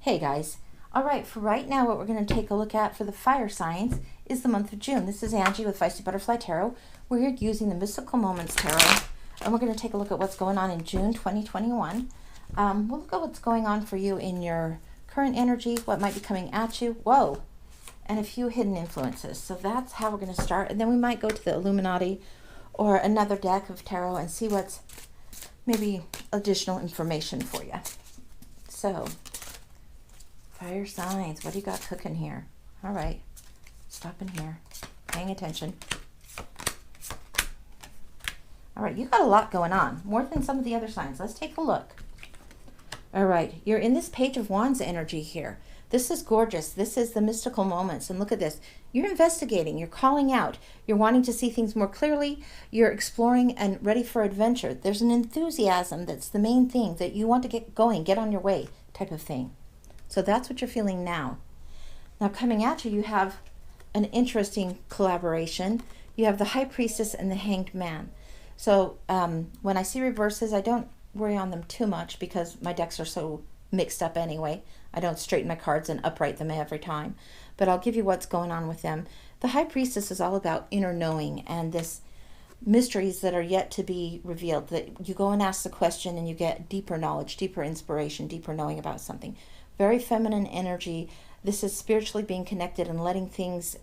Hey guys. All right, for right now, what we're going to take a look at for the fire signs is the month of June. This is Angie with Feisty Butterfly Tarot. We're using the Mystical Moments Tarot, and we're going to take a look at what's going on in June 2021. We'll look at what's going on for you in your current energy, what might be coming at you, whoa, and a few hidden influences. So that's how we're going to start, and then we might go to the Illuminati or another deck of tarot and see what's maybe additional information for you. So, fire signs, what do you got cooking here? All right, stopping here, paying attention. All right, you got a lot going on, more than some of the other signs. Let's take a look. All right, you're in this Page of Wands energy here. This is gorgeous. This is the mystical moments. And look at this. You're investigating. You're calling out. You're wanting to see things more clearly. You're exploring and ready for adventure. There's an enthusiasm that's the main thing, that you want to get going, get on your way type of thing. So that's what you're feeling now. Now coming at you, you have an interesting collaboration. You have the High Priestess and the Hanged Man. So when I see reverses, I don't worry on them too much because my decks are so mixed up anyway. I don't straighten my cards and upright them every time. But I'll give you what's going on with them. The High Priestess is all about inner knowing and this mysteries that are yet to be revealed. That you go and ask the question and you get deeper knowledge, deeper inspiration, deeper knowing about something. Very feminine energy. This is spiritually being connected and letting things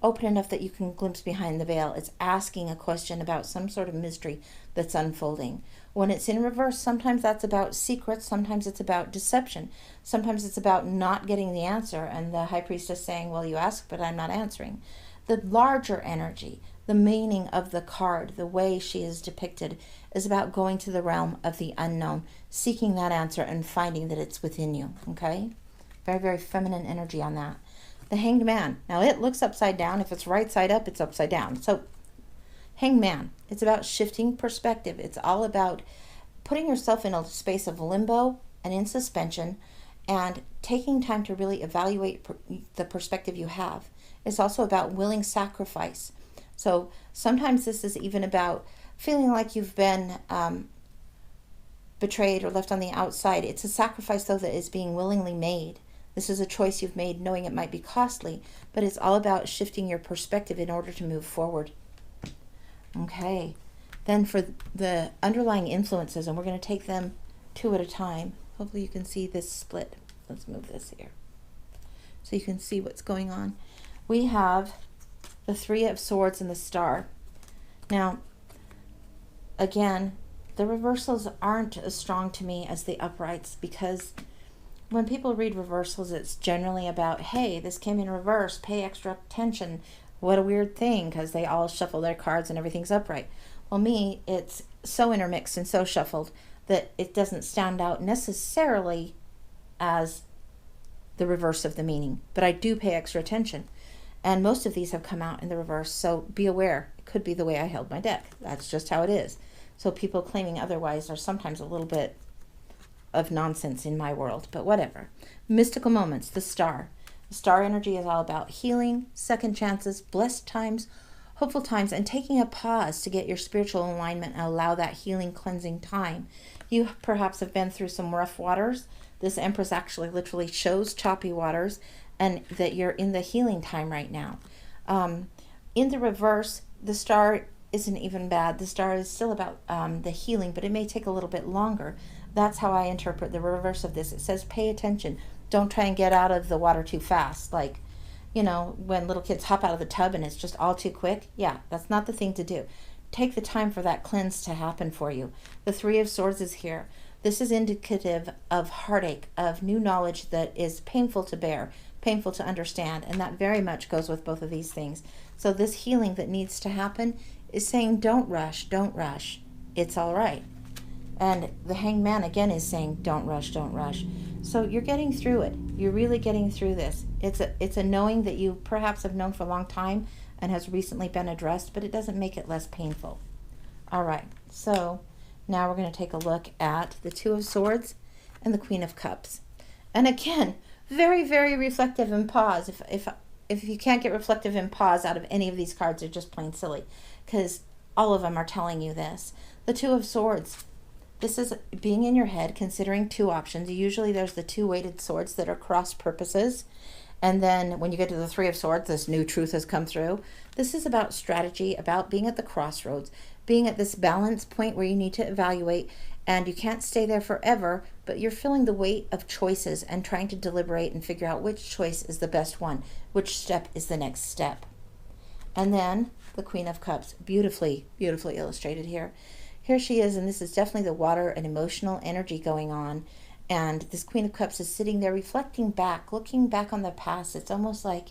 open enough that you can glimpse behind the veil. It's asking a question about some sort of mystery that's unfolding. When it's in reverse, sometimes that's about secrets, sometimes it's about deception, sometimes it's about not getting the answer, and the High Priestess saying, well, you asked, but I'm not answering. The larger energy, the meaning of the card, the way she is depicted, is about going to the realm of the unknown, seeking that answer and finding that it's within you, okay? Very, very feminine energy on that. The Hanged Man. Now, it looks upside down. If it's right side up, it's upside down. So, Hanged Man. It's about shifting perspective. It's all about putting yourself in a space of limbo and in suspension and taking time to really evaluate the perspective you have. It's also about willing sacrifice. So, sometimes this is even about feeling like you've been betrayed or left on the outside. It's a sacrifice, though, that is being willingly made. This is a choice you've made knowing it might be costly, but it's all about shifting your perspective in order to move forward. Okay, then for the underlying influences, and we're going to take them two at a time. Hopefully you can see this split. Let's move this here so you can see what's going on. We have the Three of Swords and the Star. Now, again, the reversals aren't as strong to me as the uprights, because when people read reversals, it's generally about, hey, this came in reverse, pay extra attention. What a weird thing, because they all shuffle their cards and everything's upright. Well, me, it's so intermixed and so shuffled that it doesn't stand out necessarily as the reverse of the meaning. But I do pay extra attention. And most of these have come out in the reverse, so be aware. It could be the way I held my deck. That's just how it is. So people claiming otherwise are sometimes a little bit of nonsense in my world, but whatever. Mystical moments, the Star. The Star energy is all about healing, second chances, blessed times, hopeful times, and taking a pause to get your spiritual alignment and allow that healing, cleansing time. You perhaps have been through some rough waters. This Empress actually literally shows choppy waters, and that you're in the healing time right now. In the reverse, the Star isn't even bad. The Star is still about the healing, but it may take a little bit longer. That's how I interpret the reverse of this. It says pay attention. Don't try and get out of the water too fast. Like, you know, when little kids hop out of the tub and it's just all too quick. Yeah, that's not the thing to do. Take the time for that cleanse to happen for you. The Three of Swords is here. This is indicative of heartache, of new knowledge that is painful to bear, painful to understand, and that very much goes with both of these things. So this healing that needs to happen is saying, don't rush, don't rush. It's all right. And the Hanged Man, again, is saying, don't rush, don't rush. So you're getting through it. You're really getting through this. It's a knowing that you perhaps have known for a long time and has recently been addressed, but it doesn't make it less painful. All right, so now we're going to take a look at the Two of Swords and the Queen of Cups. And again, very, very reflective and pause. If you can't get reflective and pause out of any of these cards, they're just plain silly, because all of them are telling you this. The Two of Swords. This is being in your head, considering two options. Usually there's the two weighted swords that are cross purposes. And then when you get to the Three of Swords, this new truth has come through. This is about strategy, about being at the crossroads, being at this balance point where you need to evaluate, and you can't stay there forever, but you're feeling the weight of choices and trying to deliberate and figure out which choice is the best one, which step is the next step. And then the Queen of Cups, beautifully, beautifully illustrated here. Here she is, and this is definitely the water and emotional energy going on. And this Queen of Cups is sitting there reflecting back, looking back on the past. It's almost like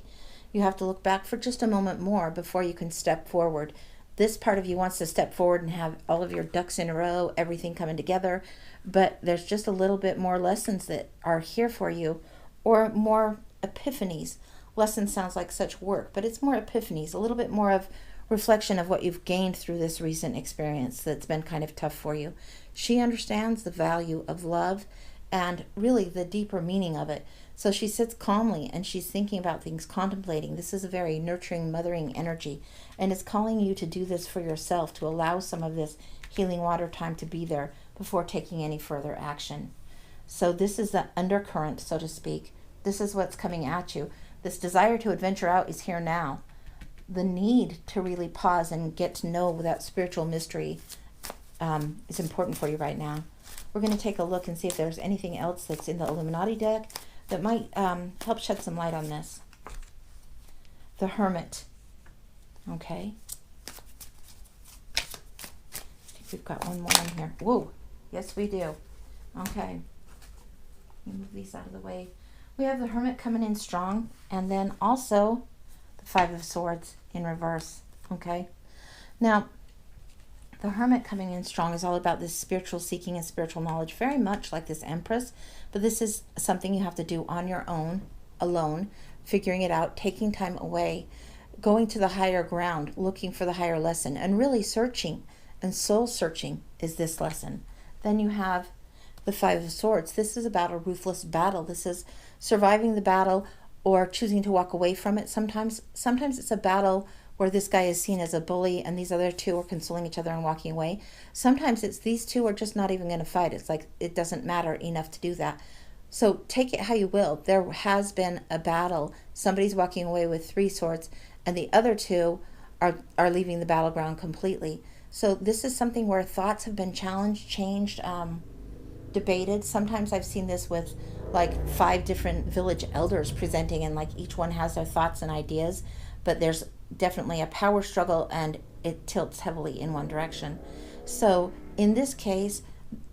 you have to look back for just a moment more before you can step forward. This part of you wants to step forward and have all of your ducks in a row, everything coming together. But there's just a little bit more lessons that are here for you, or more epiphanies. Lesson sounds like such work, but it's more epiphanies, a little bit more of reflection of what you've gained through this recent experience that's been kind of tough for you. She understands the value of love and really the deeper meaning of it. So she sits calmly and she's thinking about things, contemplating. This is a very nurturing, mothering energy, and it's calling you to do this for yourself, to allow some of this healing water time to be there before taking any further action. So this is the undercurrent, so to speak. This is what's coming at you. This desire to adventure out is here now. The need to really pause and get to know that spiritual mystery is important for you right now. We're going to take a look and see if there's anything else that's in the Illuminati deck that might help shed some light on this. The Hermit. Okay. I think we've got one more in here. Whoa. Yes, we do. Okay. Let me move these out of the way. We have the Hermit coming in strong, and then also the Five of Swords in reverse. Okay. Now, the Hermit coming in strong is all about this spiritual seeking and spiritual knowledge, very much like this Empress, but this is something you have to do on your own, alone, figuring it out, taking time away, going to the higher ground, looking for the higher lesson, and really searching, and soul searching is this lesson. Then you have the Five of Swords. This is about a ruthless battle. This is surviving the battle or choosing to walk away from it. Sometimes it's a battle where this guy is seen as a bully and these other two are consoling each other and walking away. Sometimes it's these two are just not even going to fight. It's like it doesn't matter enough to do that. So take it how you will. There has been a battle. Somebody's walking away with 3 swords and the other two are leaving the battleground completely. So this is something where thoughts have been challenged, changed, debated. Sometimes I've seen this with like 5 different village elders presenting, and like each one has their thoughts and ideas, but there's definitely a power struggle and it tilts heavily in one direction. So in this case,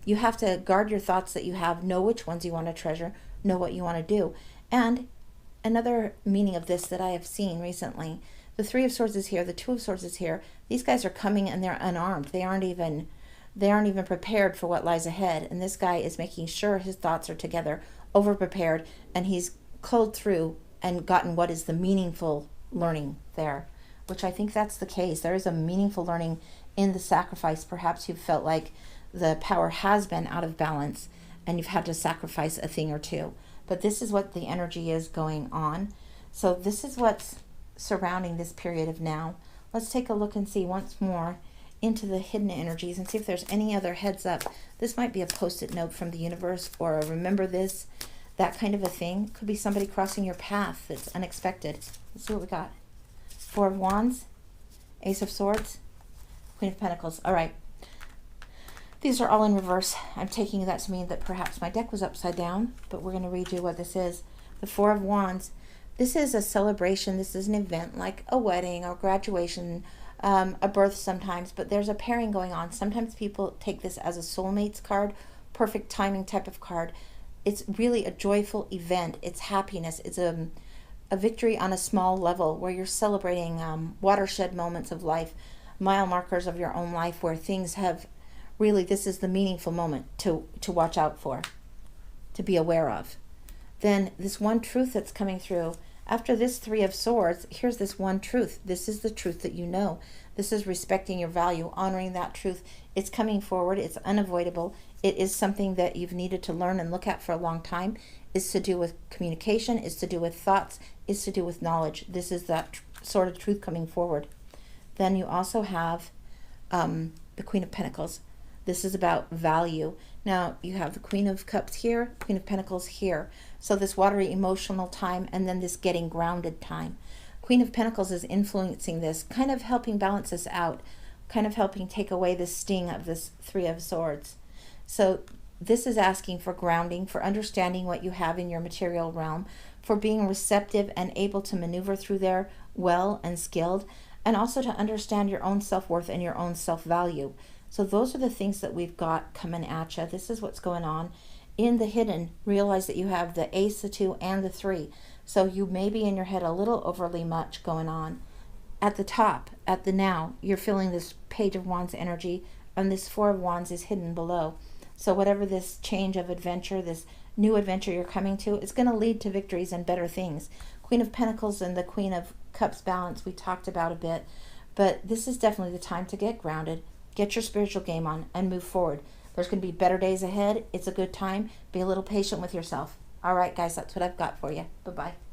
you have to guard your thoughts that you have, know which ones you want to treasure, know what you want to do. And another meaning of this that I have seen recently, the Three of Swords is here, the Two of Swords is here. These guys are coming and they're unarmed. They aren't even prepared for what lies ahead. And this guy is making sure his thoughts are together, over prepared, and he's culled through and gotten what is the meaningful learning there, which I think that's the case. There is a meaningful learning in the sacrifice. Perhaps you've felt like the power has been out of balance and you've had to sacrifice a thing or two. But this is what the energy is going on. So this is what's surrounding this period of now. Let's take a look and see once more into the hidden energies and see if there's any other heads up. This might be a post-it note from the universe or a remember this, that kind of a thing. Could be somebody crossing your path that's unexpected. Let's see what we got. Four of Wands, Ace of Swords, Queen of Pentacles. All right. These are all in reverse. I'm taking that to mean that perhaps my deck was upside down, but we're going to read you what this is. The Four of Wands. This is a celebration. This is an event like a wedding or graduation, a birth sometimes, but there's a pairing going on. Sometimes people take this as a soulmates card, perfect timing type of card. It's really a joyful event. It's happiness. It's a victory on a small level where you're celebrating watershed moments of life, mile markers of your own life where things have really, this is the meaningful moment to watch out for, to be aware of. Then this one truth that's coming through. After this Three of Swords, here's this one truth. This is the truth that you know. This is respecting your value, honoring that truth. It's coming forward. It's unavoidable. It is something that you've needed to learn and look at for a long time. It's to do with communication. It's to do with thoughts. It's to do with knowledge. This is that sort of truth coming forward. Then you also have the Queen of Pentacles. This is about value. Now, you have the Queen of Cups here, Queen of Pentacles here. So this watery emotional time, and then this getting grounded time. Queen of Pentacles is influencing this, kind of helping balance this out, kind of helping take away the sting of this Three of Swords. So this is asking for grounding, for understanding what you have in your material realm, for being receptive and able to maneuver through there well and skilled, and also to understand your own self-worth and your own self-value. So those are the things that we've got coming at you. This is what's going on. In the hidden, realize that you have the Ace, the 2, and the 3. So you may be in your head a little overly much going on. At the top, at the now, you're feeling this Page of Wands energy, and this Four of Wands is hidden below. So whatever this change of adventure, this new adventure you're coming to, it's going to lead to victories and better things. Queen of Pentacles and the Queen of Cups balance we talked about a bit, but this is definitely the time to get grounded, get your spiritual game on, and move forward. There's going to be better days ahead. It's a good time. Be a little patient with yourself. All right, guys, that's what I've got for you. Bye-bye.